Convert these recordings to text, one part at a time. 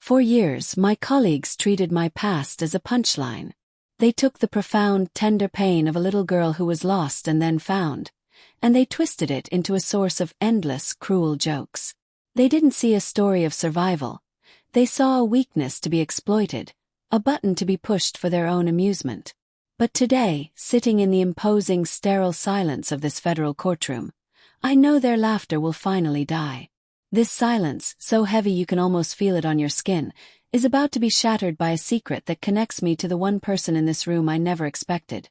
For years, my colleagues treated my past as a punchline. They took the profound, tender pain of a little girl who was lost and then found, and they twisted it into a source of endless, cruel jokes. They didn't see a story of survival. They saw a weakness to be exploited, a button to be pushed for their own amusement. But today, sitting in the imposing, sterile silence of this federal courtroom, I know their laughter will finally die. This silence, so heavy you can almost feel it on your skin, is about to be shattered by a secret that connects me to the one person in this room I never expected.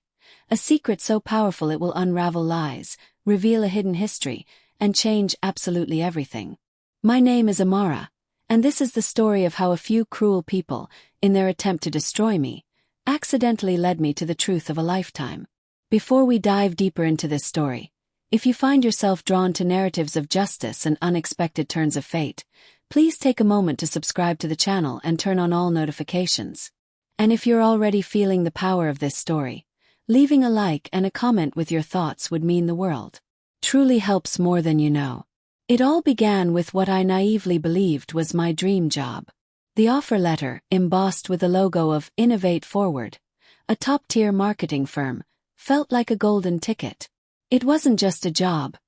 A secret so powerful it will unravel lies, reveal a hidden history, and change absolutely everything. My name is Amara, and this is the story of how a few cruel people, in their attempt to destroy me, accidentally led me to the truth of a lifetime. Before we dive deeper into this story, if you find yourself drawn to narratives of justice and unexpected turns of fate, please take a moment to subscribe to the channel and turn on all notifications. And if you're already feeling the power of this story, leaving a like and a comment with your thoughts would mean the world. Truly helps more than you know. It all began with what I naively believed was my dream job. The offer letter, embossed with the logo of Innovate Forward, a top-tier marketing firm, felt like a golden ticket. It wasn't just a job.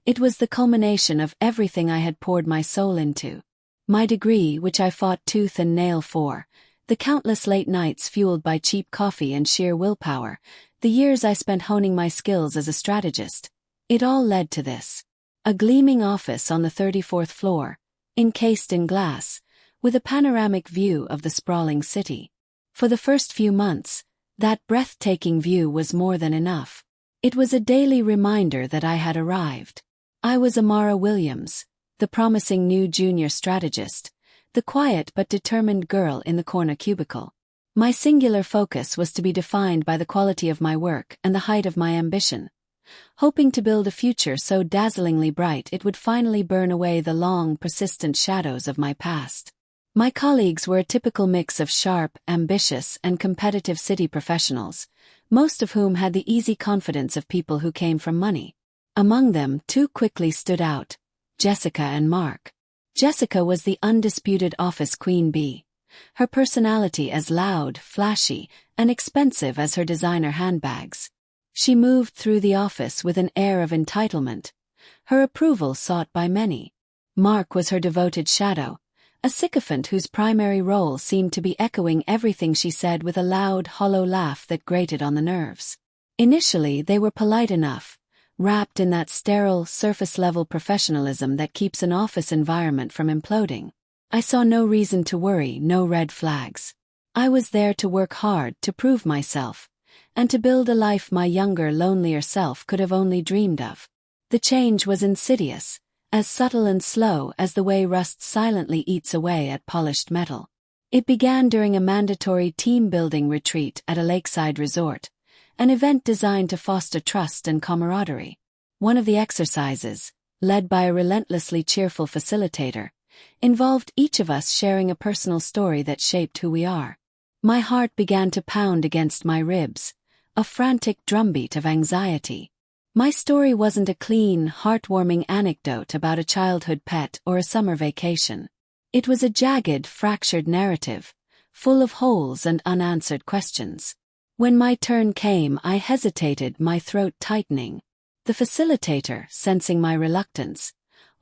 It was the culmination of everything I had poured my soul into. My degree, which I fought tooth and nail for, the countless late nights fueled by cheap coffee and sheer willpower, the years I spent honing my skills as a strategist, it all led to this. A gleaming office on the 34th floor, encased in glass, with a panoramic view of the sprawling city. For the first few months, that breathtaking view was more than enough. It was a daily reminder that I had arrived. I was Amara Williams, the promising new junior strategist, the quiet but determined girl in the corner cubicle. My singular focus was to be defined by the quality of my work and the height of my ambition, hoping to build a future so dazzlingly bright it would finally burn away the long, persistent shadows of my past. My colleagues were a typical mix of sharp, ambitious, and competitive city professionals, most of whom had the easy confidence of people who came from money. Among them, two quickly stood out: Jessica and Mark. Jessica was the undisputed office queen bee, her personality as loud, flashy, and expensive as her designer handbags. She moved through the office with an air of entitlement, her approval sought by many. Mark was her devoted shadow, a sycophant whose primary role seemed to be echoing everything she said with a loud, hollow laugh that grated on the nerves. Initially, they were polite enough, wrapped in that sterile, surface-level professionalism that keeps an office environment from imploding. I saw no reason to worry, no red flags. I was there to work hard, to prove myself, and to build a life my younger, lonelier self could have only dreamed of. The change was insidious, as subtle and slow as the way rust silently eats away at polished metal. It began during a mandatory team-building retreat at a lakeside resort, an event designed to foster trust and camaraderie. One of the exercises, led by a relentlessly cheerful facilitator, involved each of us sharing a personal story that shaped who we are. My heart began to pound against my ribs, a frantic drumbeat of anxiety. My story wasn't a clean, heartwarming anecdote about a childhood pet or a summer vacation. It was a jagged, fractured narrative, full of holes and unanswered questions. When my turn came, I hesitated, my throat tightening. The facilitator, sensing my reluctance,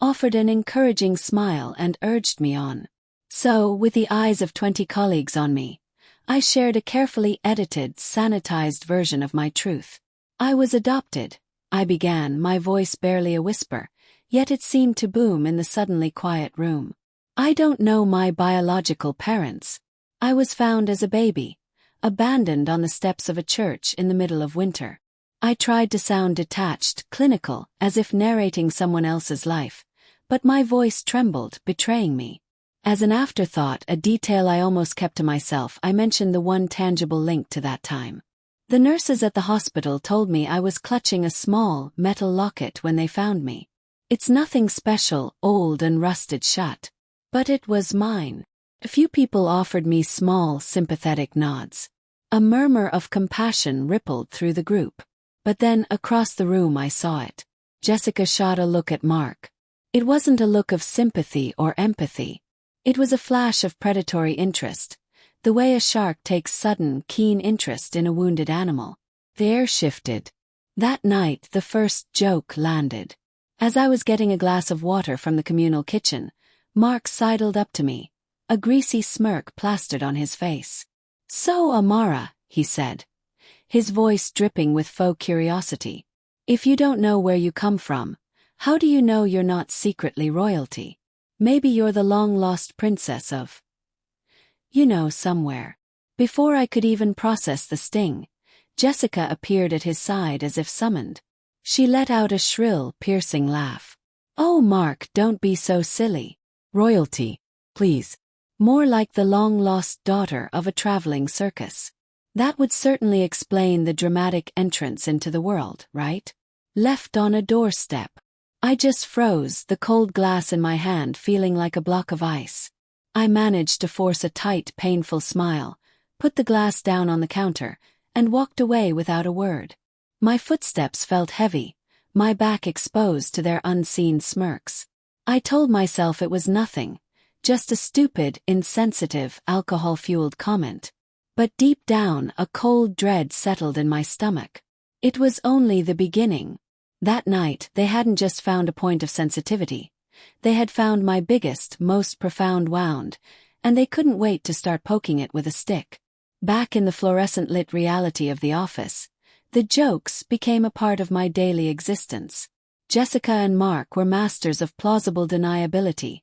offered an encouraging smile and urged me on. So, with the eyes of 20 colleagues on me, I shared a carefully edited, sanitized version of my truth. I was adopted, I began, my voice barely a whisper, yet it seemed to boom in the suddenly quiet room. I don't know my biological parents. I was found as a baby, abandoned on the steps of a church in the middle of winter. I tried to sound detached, clinical, as if narrating someone else's life, but my voice trembled, betraying me. As an afterthought, a detail I almost kept to myself, I mentioned the one tangible link to that time. The nurses at the hospital told me I was clutching a small, metal locket when they found me. It's nothing special, old and rusted shut. But it was mine. A few people offered me small, sympathetic nods. A murmur of compassion rippled through the group. But then, across the room I saw it. Jessica shot a look at Mark. It wasn't a look of sympathy or empathy. It was a flash of predatory interest, the way a shark takes sudden, keen interest in a wounded animal. The air shifted. That night, the first joke landed. As I was getting a glass of water from the communal kitchen, Mark sidled up to me, a greasy smirk plastered on his face. "So, Amara," he said, his voice dripping with faux curiosity, "if you don't know where you come from, how do you know you're not secretly royalty? Maybe you're the long-lost princess of, somewhere." Before I could even process the sting, Jessica appeared at his side as if summoned. She let out a shrill, piercing laugh. "Oh, Mark, don't be so silly. Royalty, please. More like the long-lost daughter of a traveling circus. That would certainly explain the dramatic entrance into the world, right? Left on a doorstep." I just froze, the cold glass in my hand feeling like a block of ice. I managed to force a tight, painful smile, put the glass down on the counter, and walked away without a word. My footsteps felt heavy, my back exposed to their unseen smirks. I told myself it was nothing, just a stupid, insensitive, alcohol-fueled comment. But deep down, a cold dread settled in my stomach. It was only the beginning. That night, they hadn't just found a point of sensitivity. They had found my biggest, most profound wound, and they couldn't wait to start poking it with a stick. Back in the fluorescent-lit reality of the office, the jokes became a part of my daily existence. Jessica and Mark were masters of plausible deniability,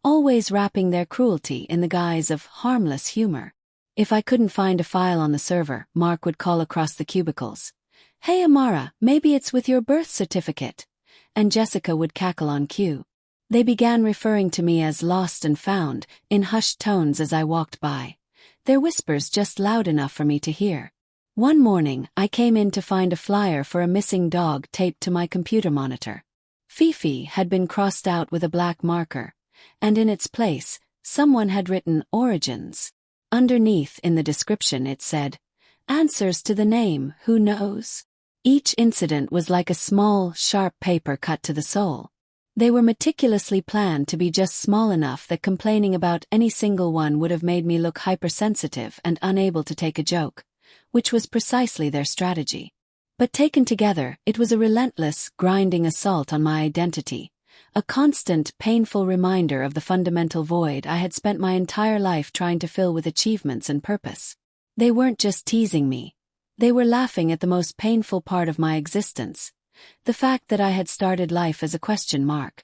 always wrapping their cruelty in the guise of harmless humor. If I couldn't find a file on the server, Mark would call across the cubicles. "Hey Amara, maybe it's with your birth certificate." And Jessica would cackle on cue. They began referring to me as lost and found, in hushed tones as I walked by, their whispers just loud enough for me to hear. One morning, I came in to find a flyer for a missing dog taped to my computer monitor. Fifi had been crossed out with a black marker, and in its place, someone had written Origins. Underneath in the description it said, "Answers to the name, who knows?" Each incident was like a small, sharp paper cut to the soul. They were meticulously planned to be just small enough that complaining about any single one would have made me look hypersensitive and unable to take a joke, which was precisely their strategy. But taken together, it was a relentless, grinding assault on my identity, a constant, painful reminder of the fundamental void I had spent my entire life trying to fill with achievements and purpose. They weren't just teasing me. They were laughing at the most painful part of my existence, the fact that I had started life as a question mark.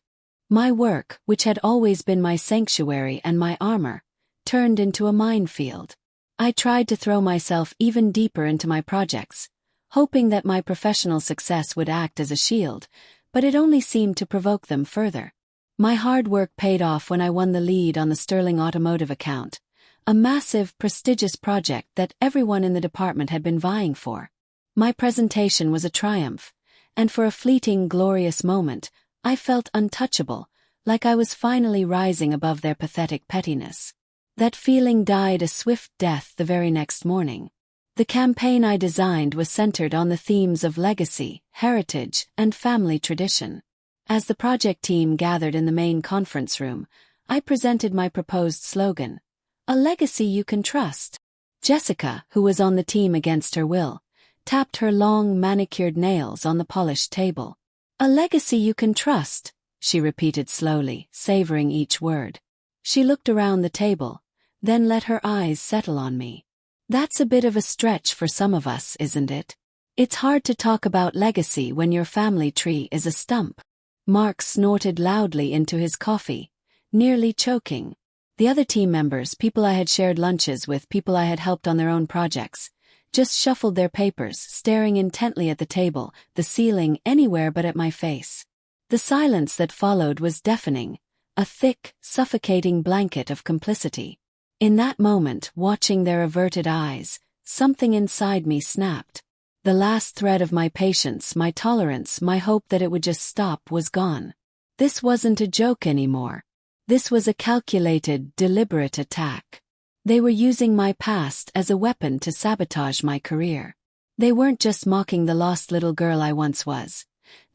My work, which had always been my sanctuary and my armor, turned into a minefield. I tried to throw myself even deeper into my projects, hoping that my professional success would act as a shield, but it only seemed to provoke them further. My hard work paid off when I won the lead on the Sterling Automotive account, a massive, prestigious project that everyone in the department had been vying for. My presentation was a triumph, and for a fleeting, glorious moment, I felt untouchable, like I was finally rising above their pathetic pettiness. That feeling died a swift death the very next morning. The campaign I designed was centered on the themes of legacy, heritage, and family tradition. As the project team gathered in the main conference room, I presented my proposed slogan, "A legacy you can trust." Jessica, who was on the team against her will, tapped her long, manicured nails on the polished table. "A legacy you can trust," she repeated slowly, savoring each word. She looked around the table, then let her eyes settle on me. "That's a bit of a stretch for some of us, isn't it? It's hard to talk about legacy when your family tree is a stump." Mark snorted loudly into his coffee, nearly choking. The other team members, people I had shared lunches with, people I had helped on their own projects, just shuffled their papers, staring intently at the table, the ceiling, anywhere but at my face. The silence that followed was deafening, a thick, suffocating blanket of complicity. In that moment, watching their averted eyes, something inside me snapped. The last thread of my patience, my tolerance, my hope that it would just stop was gone. This wasn't a joke anymore. This was a calculated, deliberate attack. They were using my past as a weapon to sabotage my career. They weren't just mocking the lost little girl I once was.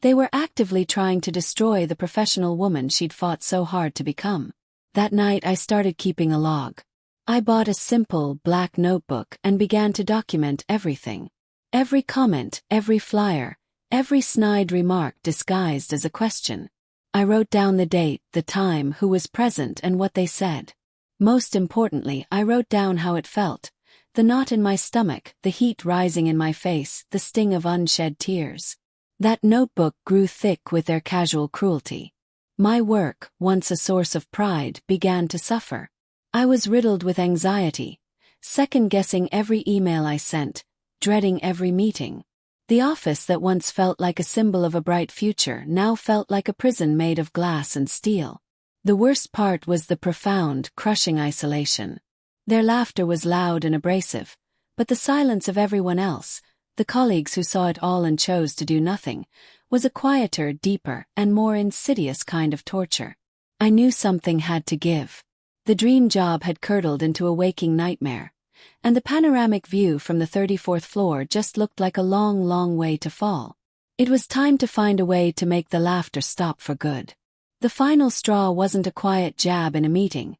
They were actively trying to destroy the professional woman she'd fought so hard to become. That night I started keeping a log. I bought a simple, black notebook and began to document everything. Every comment, every flyer, every snide remark disguised as a question. I wrote down the date, the time, who was present and what they said. Most importantly, I wrote down how it felt. The knot in my stomach, the heat rising in my face, the sting of unshed tears. That notebook grew thick with their casual cruelty. My work, once a source of pride, began to suffer. I was riddled with anxiety, second-guessing every email I sent, dreading every meeting. The office that once felt like a symbol of a bright future now felt like a prison made of glass and steel. The worst part was the profound, crushing isolation. Their laughter was loud and abrasive, but the silence of everyone else, the colleagues who saw it all and chose to do nothing, was a quieter, deeper, and more insidious kind of torture. I knew something had to give. The dream job had curdled into a waking nightmare, and the panoramic view from the 34th floor just looked like a long, long way to fall. It was time to find a way to make the laughter stop for good. The final straw wasn't a quiet jab in a meeting.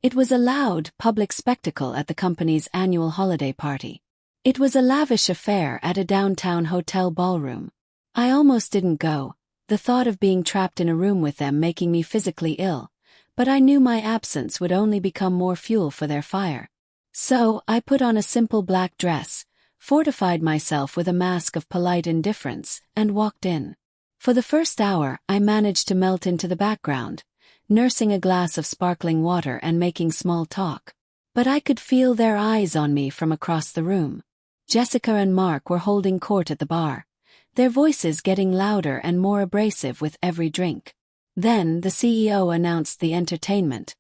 It was a loud, public spectacle at the company's annual holiday party. It was a lavish affair at a downtown hotel ballroom. I almost didn't go, the thought of being trapped in a room with them making me physically ill, but I knew my absence would only become more fuel for their fire. So, I put on a simple black dress, fortified myself with a mask of polite indifference, and walked in. For the first hour, I managed to melt into the background, nursing a glass of sparkling water and making small talk. But I could feel their eyes on me from across the room. Jessica and Mark were holding court at the bar, their voices getting louder and more abrasive with every drink. Then the CEO announced the entertainment,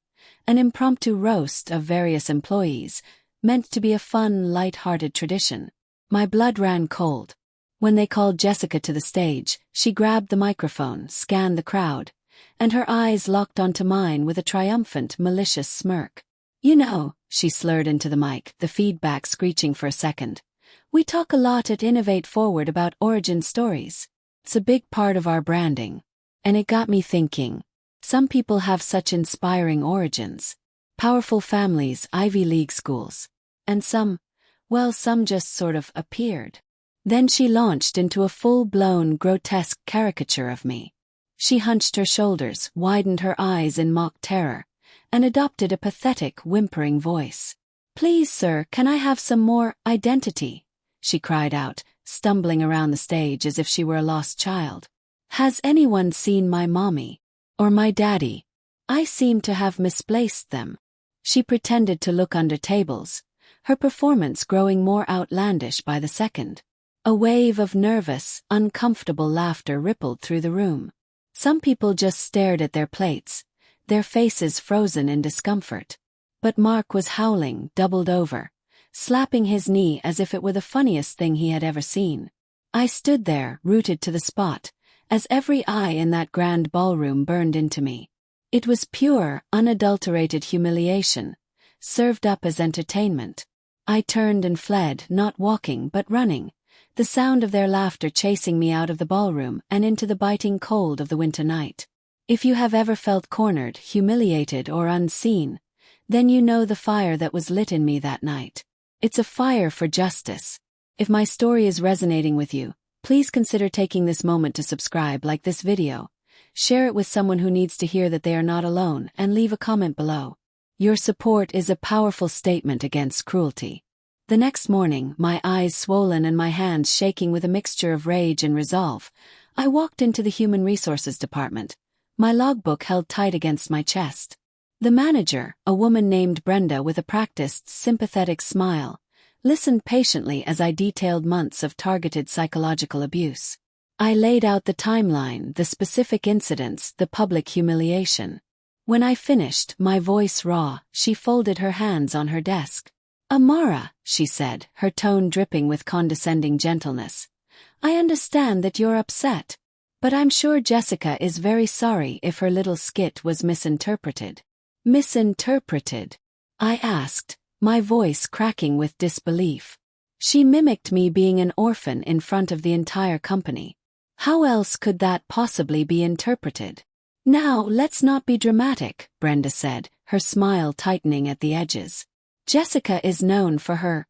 an impromptu roast of various employees, meant to be a fun, light-hearted tradition. My blood ran cold. When they called Jessica to the stage, she grabbed the microphone, scanned the crowd, and her eyes locked onto mine with a triumphant, malicious smirk. "You know," she slurred into the mic, the feedback screeching for a second, "we talk a lot at Innovate Forward about origin stories. It's a big part of our branding." And it got me thinking. Some people have such inspiring origins. Powerful families, Ivy League schools. And some just sort of appeared. Then she launched into a full-blown, grotesque caricature of me. She hunched her shoulders, widened her eyes in mock terror, and adopted a pathetic, whimpering voice. "Please, sir, can I have some more identity?" she cried out, stumbling around the stage as if she were a lost child. "Has anyone seen my mommy? Or my daddy? I seem to have misplaced them." She pretended to look under tables, her performance growing more outlandish by the second. A wave of nervous, uncomfortable laughter rippled through the room. Some people just stared at their plates, their faces frozen in discomfort. But Mark was howling, doubled over, slapping his knee as if it were the funniest thing he had ever seen. I stood there, rooted to the spot, as every eye in that grand ballroom burned into me. It was pure, unadulterated humiliation, served up as entertainment. I turned and fled, not walking but running, the sound of their laughter chasing me out of the ballroom and into the biting cold of the winter night. If you have ever felt cornered, humiliated, or unseen, then you know the fire that was lit in me that night. It's a fire for justice. If my story is resonating with you, please consider taking this moment to subscribe, like this video, share it with someone who needs to hear that they are not alone, and leave a comment below. Your support is a powerful statement against cruelty. The next morning, my eyes swollen and my hands shaking with a mixture of rage and resolve, I walked into the Human Resources Department, my logbook held tight against my chest. The manager, a woman named Brenda with a practiced, sympathetic smile, listened patiently as I detailed months of targeted psychological abuse. I laid out the timeline, the specific incidents, the public humiliation. When I finished, my voice raw, she folded her hands on her desk. "Amara," she said, her tone dripping with condescending gentleness, "I understand that you're upset, but I'm sure Jessica is very sorry if her little skit was misinterpreted." "Misinterpreted?" I asked, my voice cracking with disbelief. She mimicked me being an orphan in front of the entire company. How else could that possibly be interpreted? "Now, let's not be dramatic," Brenda said, her smile tightening at the edges. Jessica is known for her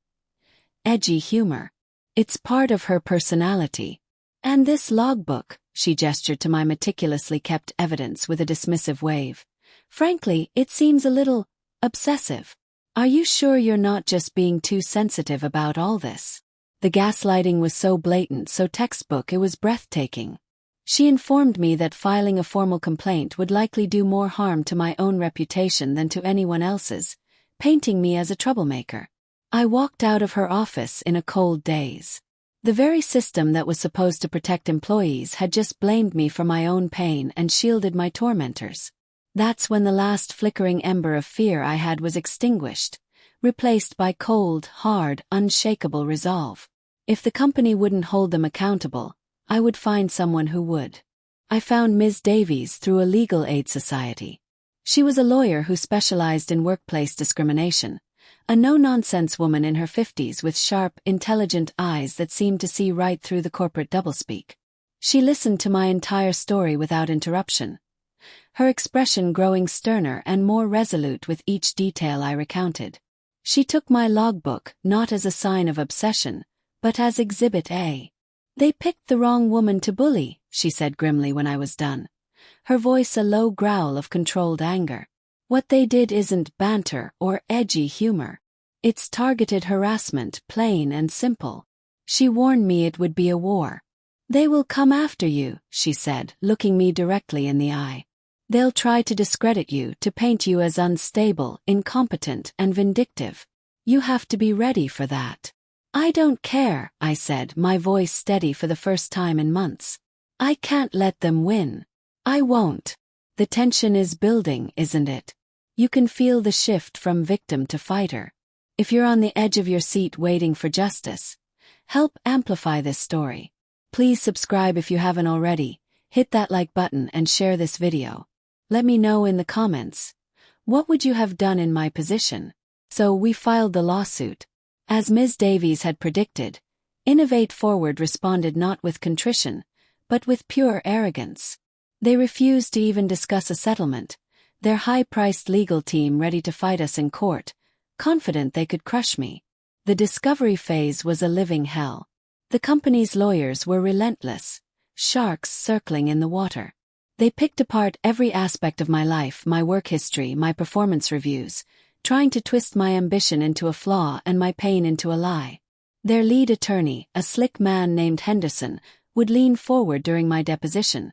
edgy humor. It's part of her personality. And this logbook, she gestured to my meticulously kept evidence with a dismissive wave. Frankly, it seems a little obsessive. Are you sure you're not just being too sensitive about all this? The gaslighting was so blatant, so textbook, it was breathtaking. She informed me that filing a formal complaint would likely do more harm to my own reputation than to anyone else's, painting me as a troublemaker. I walked out of her office in a cold daze. The very system that was supposed to protect employees had just blamed me for my own pain and shielded my tormentors. That's when the last flickering ember of fear I had was extinguished, replaced by cold, hard, unshakable resolve. If the company wouldn't hold them accountable, I would find someone who would. I found Ms. Davies through a legal aid society. She was a lawyer who specialized in workplace discrimination, a no-nonsense woman in her 50s with sharp, intelligent eyes that seemed to see right through the corporate doublespeak. She listened to my entire story without interruption, her expression growing sterner and more resolute with each detail I recounted. She took my logbook not as a sign of obsession, but as Exhibit A. "They picked the wrong woman to bully," she said grimly when I was done, her voice a low growl of controlled anger. "What they did isn't banter or edgy humor. It's targeted harassment, plain and simple. She warned me it would be a war. They will come after you," she said, looking me directly in the eye. "They'll try to discredit you, to paint you as unstable, incompetent, and vindictive. You have to be ready for that." "I don't care," I said, my voice steady for the first time in months. "I can't let them win. I won't. The tension is building, isn't it? You can feel the shift from victim to fighter. If you're on the edge of your seat waiting for justice, help amplify this story. Please subscribe if you haven't already, hit that like button and share this video. Let me know in the comments, what would you have done in my position? So we filed the lawsuit. As Ms. Davies had predicted, Innovate Forward responded not with contrition, but with pure arrogance. They refused to even discuss a settlement, their high-priced legal team ready to fight us in court, confident they could crush me. The discovery phase was a living hell. The company's lawyers were relentless, sharks circling in the water. They picked apart every aspect of my life, my work history, my performance reviews, trying to twist my ambition into a flaw and my pain into a lie. Their lead attorney, a slick man named Henderson, would lean forward during my deposition,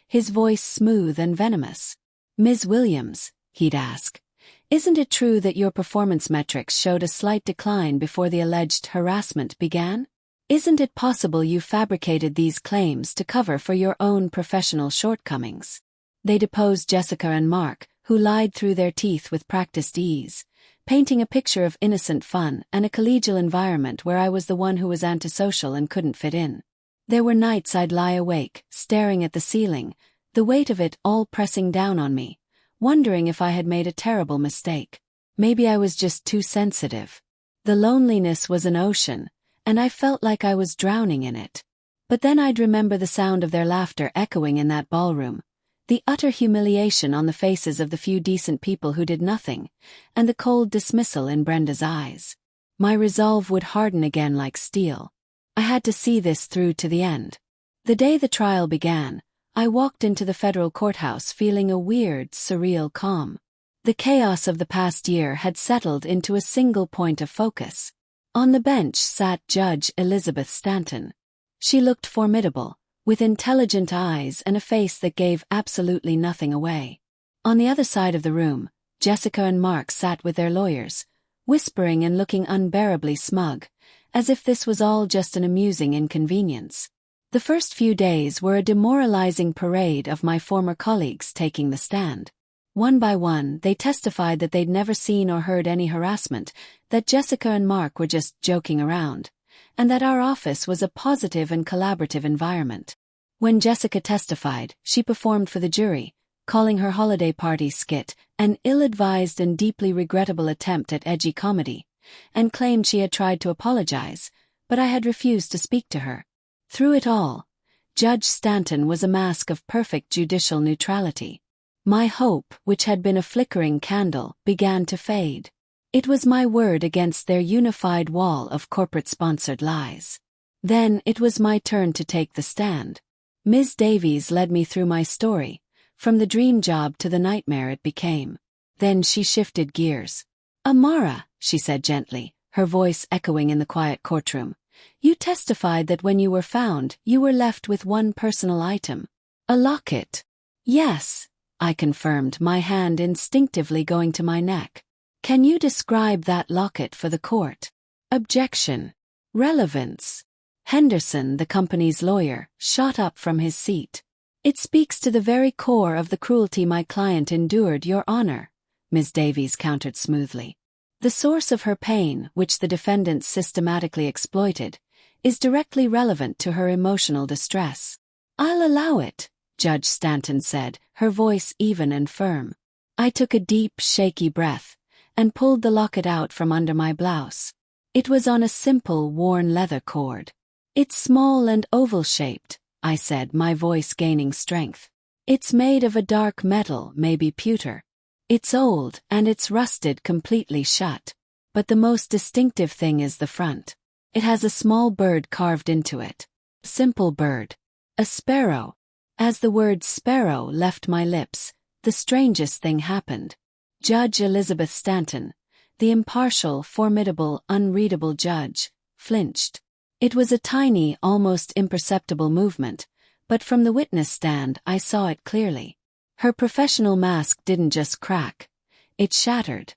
his voice smooth and venomous. "Ms. Williams," he'd ask, "isn't it true that your performance metrics showed a slight decline before the alleged harassment began? Isn't it possible you fabricated these claims to cover for your own professional shortcomings?" They deposed Jessica and Mark, who lied through their teeth with practiced ease, painting a picture of innocent fun and a collegial environment where I was the one who was antisocial and couldn't fit in. There were nights I'd lie awake, staring at the ceiling, the weight of it all pressing down on me, wondering if I had made a terrible mistake. Maybe I was just too sensitive. The loneliness was an ocean, and I felt like I was drowning in it. But then I'd remember the sound of their laughter echoing in that ballroom, the utter humiliation on the faces of the few decent people who did nothing, and the cold dismissal in Brenda's eyes. My resolve would harden again like steel. I had to see this through to the end. The day the trial began, I walked into the federal courthouse feeling a weird, surreal calm. The chaos of the past year had settled into a single point of focus. On the bench sat Judge Elizabeth Stanton. She looked formidable, with intelligent eyes and a face that gave absolutely nothing away. On the other side of the room, Jessica and Mark sat with their lawyers, whispering and looking unbearably smug, as if this was all just an amusing inconvenience. The first few days were a demoralizing parade of my former colleagues taking the stand. One by one, they testified that they'd never seen or heard any harassment, that Jessica and Mark were just joking around, and that our office was a positive and collaborative environment. When Jessica testified, she performed for the jury, calling her holiday party skit an ill-advised and deeply regrettable attempt at edgy comedy, and claimed she had tried to apologize, but I had refused to speak to her. Through it all, Judge Stanton was a mask of perfect judicial neutrality. My hope, which had been a flickering candle, began to fade. It was my word against their unified wall of corporate-sponsored lies. Then it was my turn to take the stand. Ms. Davies led me through my story, from the dream job to the nightmare it became. Then she shifted gears. "Amara," she said gently, her voice echoing in the quiet courtroom, "you testified that when you were found, you were left with one personal item. A locket." "Yes," I confirmed, my hand instinctively going to my neck. "Can you describe that locket for the court?" "Objection. Relevance." Henderson, the company's lawyer, shot up from his seat. "It speaks to the very core of the cruelty my client endured, Your Honor," Ms. Davies countered smoothly. "The source of her pain, which the defendants systematically exploited, is directly relevant to her emotional distress." "I'll allow it," Judge Stanton said, her voice even and firm. I took a deep, shaky breath and pulled the locket out from under my blouse. It was on a simple, worn leather cord. "It's small and oval-shaped," I said, my voice gaining strength. "It's made of a dark metal, maybe pewter. It's old, and it's rusted completely shut. But the most distinctive thing is the front. It has a small bird carved into it. Simple bird. A sparrow." As the word sparrow left my lips, the strangest thing happened. Judge Elizabeth Stanton, the impartial, formidable, unreadable judge, flinched. It was a tiny, almost imperceptible movement, but from the witness stand I saw it clearly. Her professional mask didn't just crack, it shattered.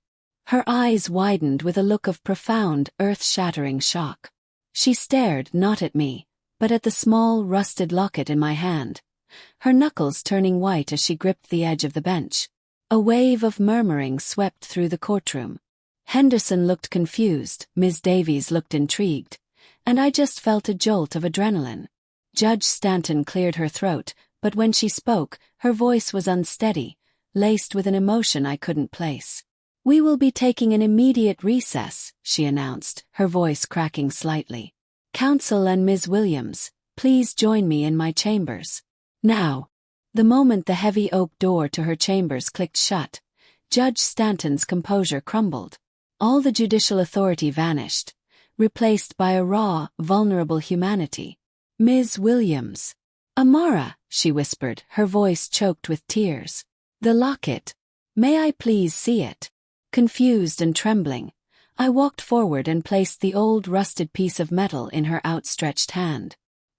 Her eyes widened with a look of profound, earth-shattering shock. She stared not at me, but at the small, rusted locket in my hand, her knuckles turning white as she gripped the edge of the bench. A wave of murmuring swept through the courtroom. Henderson looked confused, Ms. Davies looked intrigued, and I just felt a jolt of adrenaline. Judge Stanton cleared her throat, but when she spoke, her voice was unsteady, laced with an emotion I couldn't place. "We will be taking an immediate recess," she announced, her voice cracking slightly. "Counsel and Ms. Williams, please join me in my chambers. Now." The moment the heavy oak door to her chambers clicked shut, Judge Stanton's composure crumbled. All the judicial authority vanished, replaced by a raw, vulnerable humanity. "Ms. Williams." "Amara," she whispered, her voice choked with tears. "The locket. May I please see it?" Confused and trembling, I walked forward and placed the old rusted piece of metal in her outstretched hand.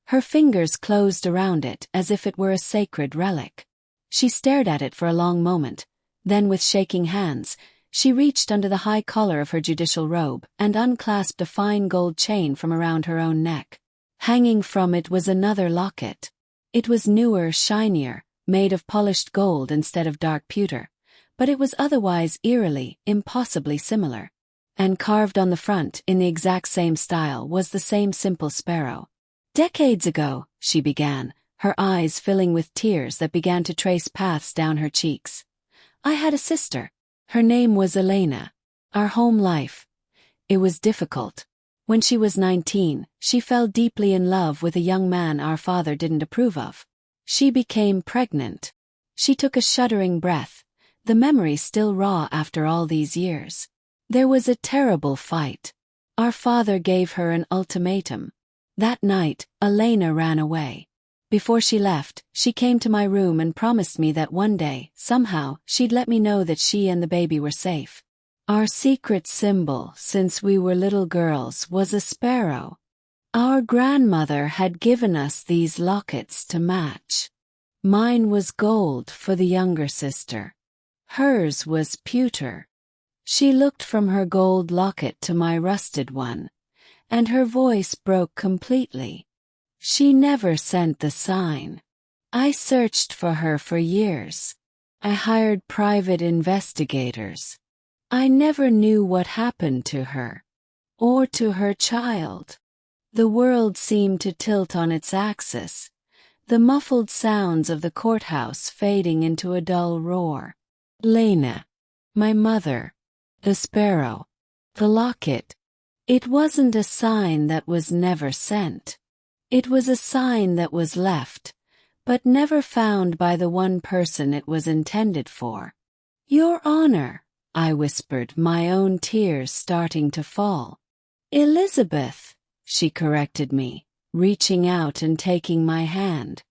Her fingers closed around it as if it were a sacred relic. She stared at it for a long moment, then with shaking hands, she reached under the high collar of her judicial robe and unclasped a fine gold chain from around her own neck. Hanging from it was another locket. It was newer, shinier, made of polished gold instead of dark pewter, but it was otherwise eerily, impossibly similar. And carved on the front, in the exact same style, was the same simple sparrow. "Decades ago," she began, her eyes filling with tears that began to trace paths down her cheeks, "I had a sister. Her name was Elena. Our home life. It was difficult. When she was 19, she fell deeply in love with a young man our father didn't approve of. She became pregnant." She took a shuddering breath, the memory still raw after all these years. "There was a terrible fight. Our father gave her an ultimatum. That night, Elena ran away. Before she left, she came to my room and promised me that one day, somehow, she'd let me know that she and the baby were safe. Our secret symbol, since we were little girls, was a sparrow. Our grandmother had given us these lockets to match. Mine was gold for the younger sister. Hers was pewter. She looked from her gold locket to my rusted one, and her voice broke completely. She never sent the sign. I searched for her for years. I hired private investigators. I never knew what happened to her, or to her child. The world seemed to tilt on its axis, the muffled sounds of the courthouse fading into a dull roar. Lena, my mother, the sparrow, the locket. It wasn't a sign that was never sent. It was a sign that was left, but never found by the one person it was intended for. Your Honor, I whispered, my own tears starting to fall. Elizabeth, she corrected me, reaching out and taking my hand.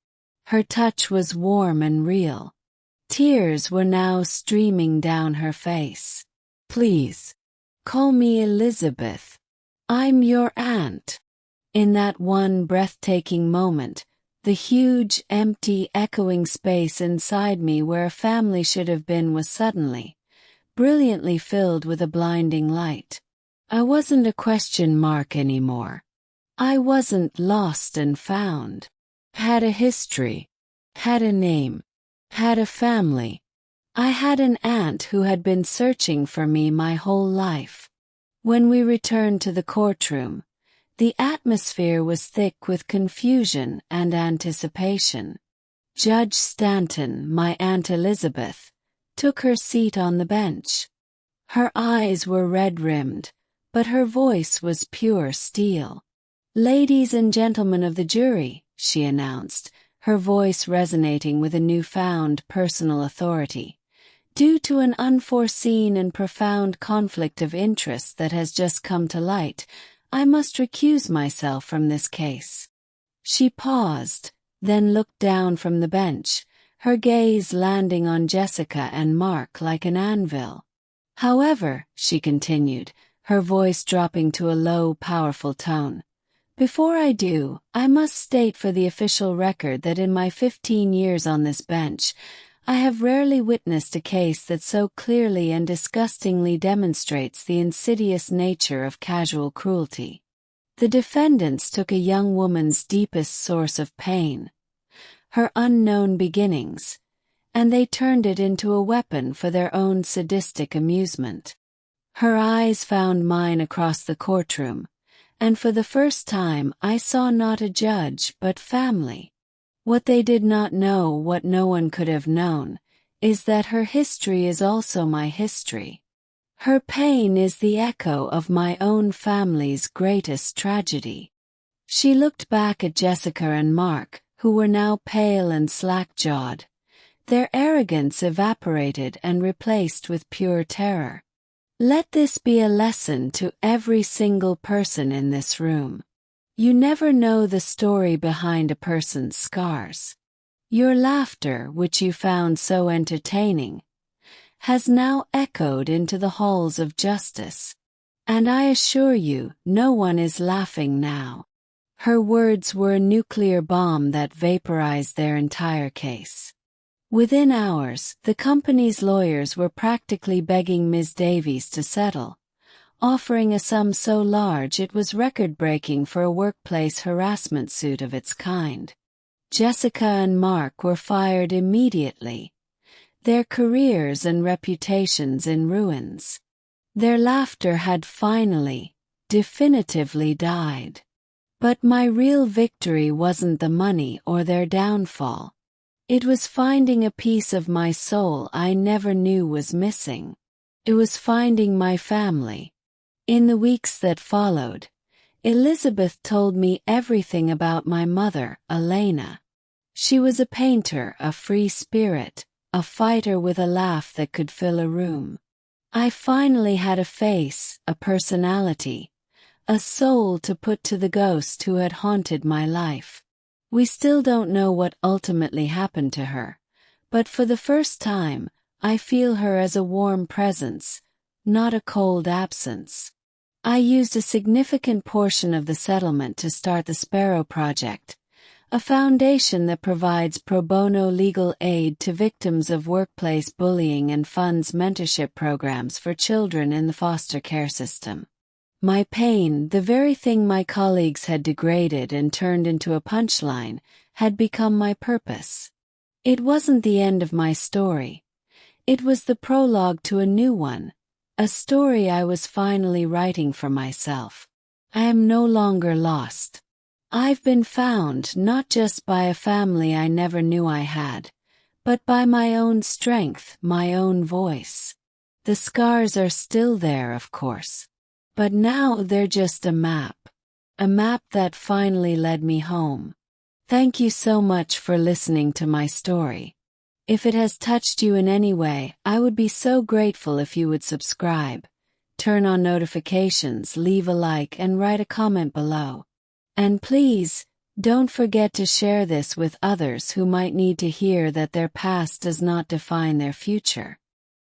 Her touch was warm and real. Tears were now streaming down her face. Please, call me Elizabeth. I'm your aunt. In that one breathtaking moment, the huge, empty, echoing space inside me where a family should have been was suddenly, brilliantly filled with a blinding light. I wasn't a question mark anymore. I wasn't lost and found. Had a history. Had a name. Had a family. I had an aunt who had been searching for me my whole life. When we returned to the courtroom, the atmosphere was thick with confusion and anticipation. Judge Stanton, my Aunt Elizabeth, took her seat on the bench. Her eyes were red-rimmed, but her voice was pure steel. Ladies and gentlemen of the jury, she announced, her voice resonating with a newfound personal authority. Due to an unforeseen and profound conflict of interest that has just come to light, I must recuse myself from this case. She paused, then looked down from the bench, her gaze landing on Jessica and Mark like an anvil. However, she continued, her voice dropping to a low, powerful tone, before I do, I must state for the official record that in my 15 years on this bench, I have rarely witnessed a case that so clearly and disgustingly demonstrates the insidious nature of casual cruelty. The defendants took a young woman's deepest source of pain, her unknown beginnings, and they turned it into a weapon for their own sadistic amusement. Her eyes found mine across the courtroom, and for the first time I saw not a judge but family. What they did not know, what no one could have known, is that her history is also my history. Her pain is the echo of my own family's greatest tragedy. She looked back at Jessica and Mark, who were now pale and slack-jawed, their arrogance evaporated and replaced with pure terror. Let this be a lesson to every single person in this room. You never know the story behind a person's scars. Your laughter, which you found so entertaining, has now echoed into the halls of justice. And I assure you, no one is laughing now. Her words were a nuclear bomb that vaporized their entire case. Within hours, the company's lawyers were practically begging Ms. Davies to settle, offering a sum so large it was record-breaking for a workplace harassment suit of its kind. Jessica and Mark were fired immediately, their careers and reputations in ruins. Their laughter had finally, definitively died. But my real victory wasn't the money or their downfall. It was finding a piece of my soul I never knew was missing. It was finding my family. In the weeks that followed, Elizabeth told me everything about my mother, Elena. She was a painter, a free spirit, a fighter with a laugh that could fill a room. I finally had a face, a personality, a soul to put to the ghost who had haunted my life. We still don't know what ultimately happened to her, but for the first time, I feel her as a warm presence, not a cold absence. I used a significant portion of the settlement to start the Sparrow Project, a foundation that provides pro bono legal aid to victims of workplace bullying and funds mentorship programs for children in the foster care system. My pain, the very thing my colleagues had degraded and turned into a punchline, had become my purpose. It wasn't the end of my story. It was the prologue to a new one, a story I was finally writing for myself. I am no longer lost. I've been found not just by a family I never knew I had, but by my own strength, my own voice. The scars are still there, of course. But now they're just a map that finally led me home. Thank you so much for listening to my story. If it has touched you in any way, I would be so grateful if you would subscribe, turn on notifications, leave a like, and write a comment below. And please, don't forget to share this with others who might need to hear that their past does not define their future.